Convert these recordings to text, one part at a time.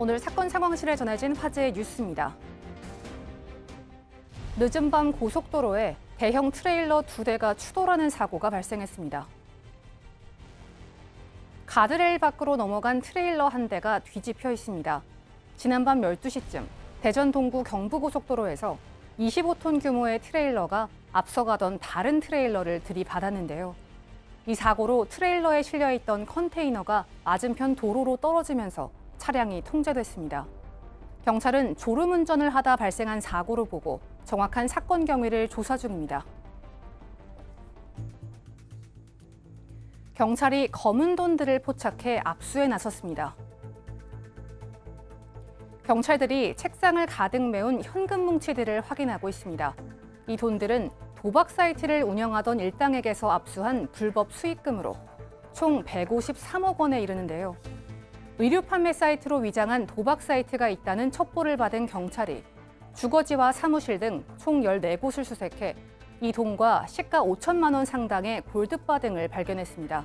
오늘 사건 상황실에 전해진 화제의 뉴스입니다. 늦은 밤 고속도로에 대형 트레일러 2대가 추돌하는 사고가 발생했습니다. 가드레일 밖으로 넘어간 트레일러 한 대가 뒤집혀 있습니다. 지난밤 12시쯤 대전 동구 경부고속도로에서 25톤 규모의 트레일러가 앞서가던 다른 트레일러를 들이받았는데요. 이 사고로 트레일러에 실려있던 컨테이너가 맞은편 도로로 떨어지면서 차량이 통제됐습니다. 경찰은 졸음운전을 하다 발생한 사고로 보고 정확한 사건 경위를 조사 중입니다. 경찰이 검은 돈들을 포착해 압수에 나섰습니다. 경찰들이 책상을 가득 메운 현금 뭉치들을 확인하고 있습니다. 이 돈들은 도박 사이트를 운영하던 일당에게서 압수한 불법 수익금으로 총 153억 원에 이르는데요. 의류 판매 사이트로 위장한 도박 사이트가 있다는 첩보를 받은 경찰이 주거지와 사무실 등 총 14곳을 수색해 이 돈과 시가 5천만 원 상당의 골드바 등을 발견했습니다.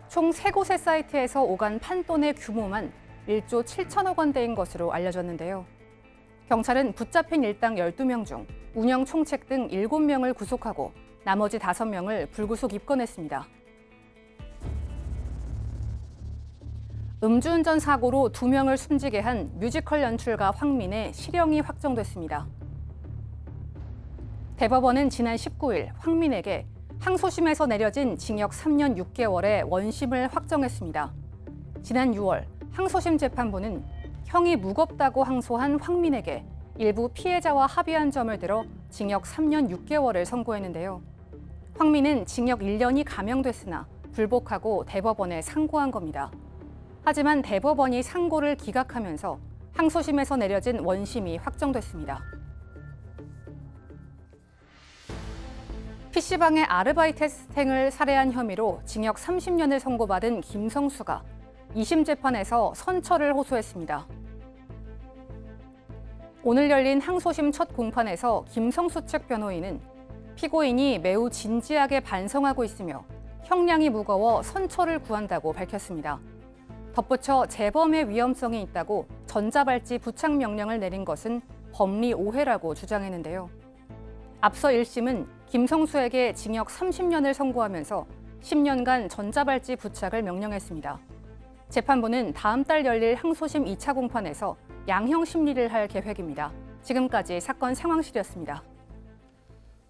총 3곳의 사이트에서 오간 판돈의 규모만 1조 7천억 원대인 것으로 알려졌는데요. 경찰은 붙잡힌 일당 12명 중 운영 총책 등 7명을 구속하고 나머지 5명을 불구속 입건했습니다. 음주운전 사고로 2명을 숨지게 한 뮤지컬 연출가 황민의 실형이 확정됐습니다. 대법원은 지난 19일 황민에게 항소심에서 내려진 징역 3년 6개월의 원심을 확정했습니다. 지난 6월 항소심 재판부는 형이 무겁다고 항소한 황민에게 일부 피해자와 합의한 점을 들어 징역 3년 6개월을 선고했는데요. 황민은 징역 1년이 감형됐으나 불복하고 대법원에 상고한 겁니다. 하지만 대법원이 상고를 기각하면서 항소심에서 내려진 원심이 확정됐습니다. PC방의 아르바이트생을 살해한 혐의로 징역 30년을 선고받은 김성수가 2심 재판에서 선처를 호소했습니다. 오늘 열린 항소심 첫 공판에서 김성수 측 변호인은 피고인이 매우 진지하게 반성하고 있으며 형량이 무거워 선처를 구한다고 밝혔습니다. 덧붙여 재범의 위험성이 있다고 전자발찌 부착 명령을 내린 것은 법리 오해라고 주장했는데요. 앞서 1심은 김성수에게 징역 30년을 선고하면서 10년간 전자발찌 부착을 명령했습니다. 재판부는 다음 달 열릴 항소심 2차 공판에서 양형 심리를 할 계획입니다. 지금까지 사건 상황실이었습니다.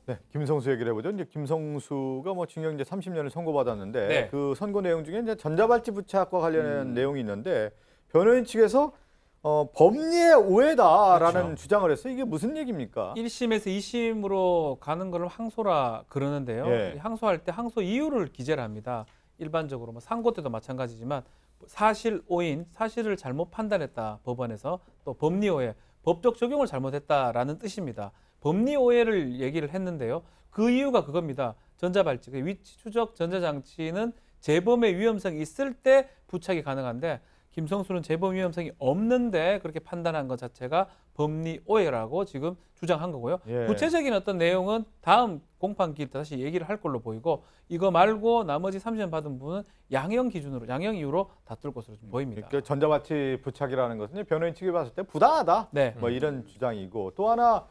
네, 김성수 얘기를 해보죠. 이제 김성수가 징역 이제 30년을 선고받았는데 네. 그 선고 내용 중에 이제 전자발찌 부착과 관련된 내용이 있는데 변호인 측에서 법리의 오해다라는 그렇죠. 주장을 했어요. 이게 무슨 얘기입니까? 1심에서 2심으로 가는 걸 항소라 그러는데요. 예. 항소할 때 항소 이유를 기재를 합니다. 일반적으로 상고 때도 마찬가지지만 사실 오인, 사실을 잘못 판단했다 법원에서, 또 법리 오해, 법적 적용을 잘못했다라는 뜻입니다. 법리 오해를 얘기를 했는데요. 그 이유가 그겁니다. 전자발찌, 위치 추적 전자장치는 재범의 위험성이 있을 때 부착이 가능한데 김성수는 재범 위험성이 없는데 그렇게 판단한 것 자체가 법리 오해라고 지금 주장한 거고요. 예. 구체적인 어떤 내용은 다음 공판기 때 다시 얘기를 할 걸로 보이고, 이거 말고 나머지 3심 받은 부분은 양형 기준으로, 양형 이유로 다툴 것으로 좀 보입니다. 그러니까 전자발찌 부착이라는 것은 변호인 측이 봤을 때 부당하다. 네. 이런 주장이고, 또 하나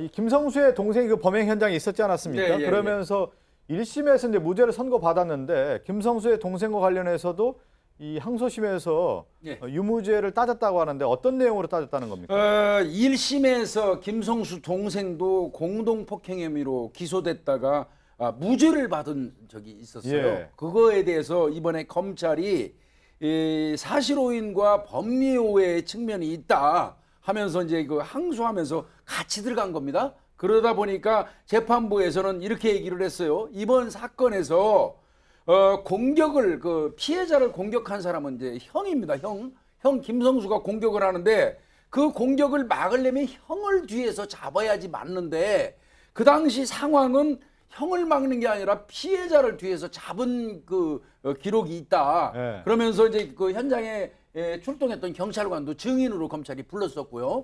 이 김성수의 동생이 그 범행 현장에 있었지 않았습니까? 예. 그러면서 1심에서 이제 무죄를 선고받았는데 김성수의 동생과 관련해서도 이 항소심에서 예. 유무죄를 따졌다고 하는데 어떤 내용으로 따졌다는 겁니까? 1심에서 김성수 동생도 공동폭행 혐의로 기소됐다가 무죄를 받은 적이 있었어요. 예. 그거에 대해서 이번에 검찰이 사실오인과 법리오해의 측면이 있다 하면서 이제 그 항소하면서 같이 들어간 겁니다. 그러다 보니까 재판부에서는 이렇게 얘기를 했어요. 이번 사건에서 공격을 피해자를 공격한 사람은 이제 형입니다. 형 김성수가 공격을 하는데 그 공격을 막으려면 형을 뒤에서 잡아야지 맞는데 그 당시 상황은 형을 막는 게 아니라 피해자를 뒤에서 잡은 기록이 있다. 네. 그러면서 이제 그 현장에 출동했던 경찰관도 증인으로 검찰이 불렀었고요.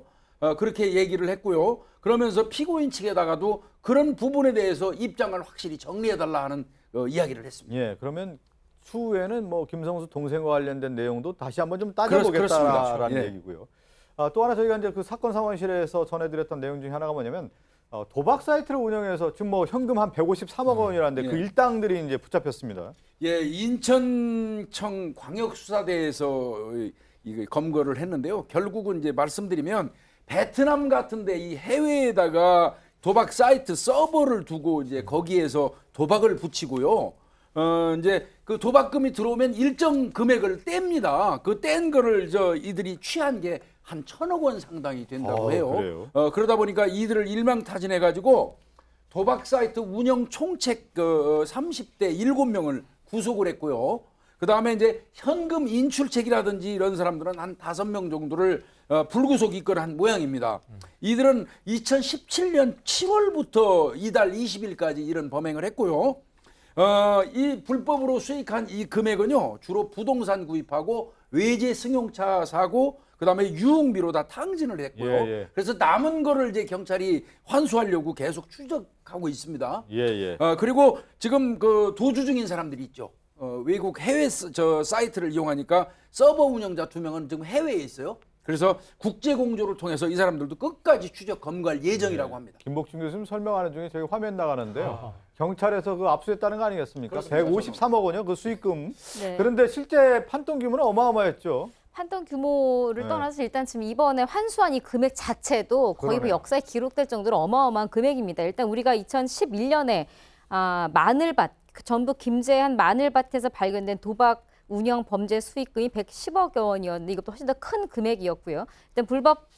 그렇게 얘기를 했고요. 그러면서 피고인 측에다가도 그런 부분에 대해서 입장을 확실히 정리해달라 하는 이야기를 했습니다. 예, 그러면 추후에는 뭐 김성수 동생과 관련된 내용도 다시 한번 좀 그렇습니다. 따져보겠다라는 예. 얘기고요. 또 하나 저희가 이제 그 사건 상황실에서 전해드렸던 내용 중에 하나가 뭐냐면 도박 사이트를 운영해서 지금 뭐 현금 한 153억 원이라는데 예. 그 일당들이 이제 붙잡혔습니다. 예, 인천청 광역수사대에서 이 검거를 했는데요. 결국은 이제 말씀드리면 베트남 같은데 이 해외에다가 도박 사이트 서버를 두고 이제 거기에서 도박을 붙이고요. 이제 그 도박금이 들어오면 일정 금액을 뗍니다. 그 뗀 거를 이들이 취한 게 한 1,000억 원 상당이 된다고 해요. 그래요? 그러다 보니까 이들을 일망타진해 가지고 도박 사이트 운영 총책 30대 7명을 구속을 했고요. 그다음에 이제 현금 인출책이라든지 이런 사람들은 한 5명 정도를 불구속 입건한 모양입니다. 이들은 2017년 7월부터 이달 20일까지 이런 범행을 했고요. 이 불법으로 수익한 이 금액은요, 주로 부동산 구입하고 외제 승용차 사고, 그다음에 유흥비로 다 탕진을 했고요. 예. 그래서 남은 거를 이제 경찰이 환수하려고 계속 추적하고 있습니다. 예. 그리고 지금 그 도주 중인 사람들이 있죠. 외국 해외 사이트를 이용하니까 서버 운영자 2명은 지금 해외에 있어요. 그래서 국제 공조를 통해서 이 사람들도 끝까지 추적 검거할 예정이라고 합니다. 김복준 교수님 설명하는 중에 저희 화면 나가는데요. 경찰에서 그 압수했다는 거 아니겠습니까? 그렇습니다. 153억 원이요, 그 수익금. 네. 그런데 실제 판돈 규모는 어마어마했죠. 판돈 규모를 네. 떠나서 일단 지금 이번에 환수한 이 금액 자체도 거의 뭐 그러네요. 역사에 기록될 정도로 어마어마한 금액입니다. 일단 우리가 2011년에 마늘밭, 전북 김제한 마늘밭에서 발견된 도박 운영 범죄 수익금이 110억 원이었는데 이것도 훨씬 더 큰 금액이었고요. 일단 불법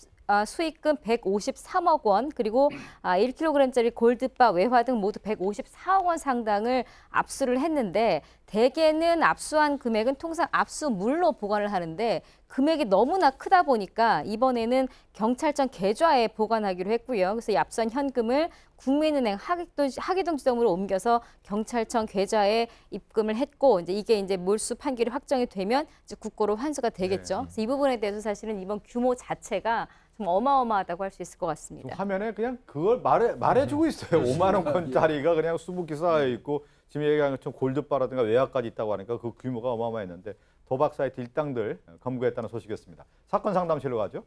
수익금 153억 원, 그리고 1kg짜리 골드바, 외화 등 모두 154억 원 상당을 압수를 했는데, 대개는 압수한 금액은 통상 압수물로 보관을 하는데 금액이 너무나 크다 보니까 이번에는 경찰청 계좌에 보관하기로 했고요. 그래서 이 압수한 현금을 국민은행 하기동 지점으로 옮겨서 경찰청 계좌에 입금을 했고, 이게 이제 몰수 판결이 확정이 되면 이제 국고로 환수가 되겠죠. 그래서 이 부분에 대해서 사실은 이번 규모 자체가 좀 어마어마하다고 할 수 있을 것 같습니다. 화면에 그냥 그걸 말해주고 있어요. 5만 원권짜리가 그냥 수북히 쌓여 있고, 지금 얘기한 것처럼 골드바라든가 외화까지 있다고 하니까 그 규모가 어마어마했는데 도박 사이트 일당들 검거했다는 소식이었습니다. 사건 상담실로 가죠.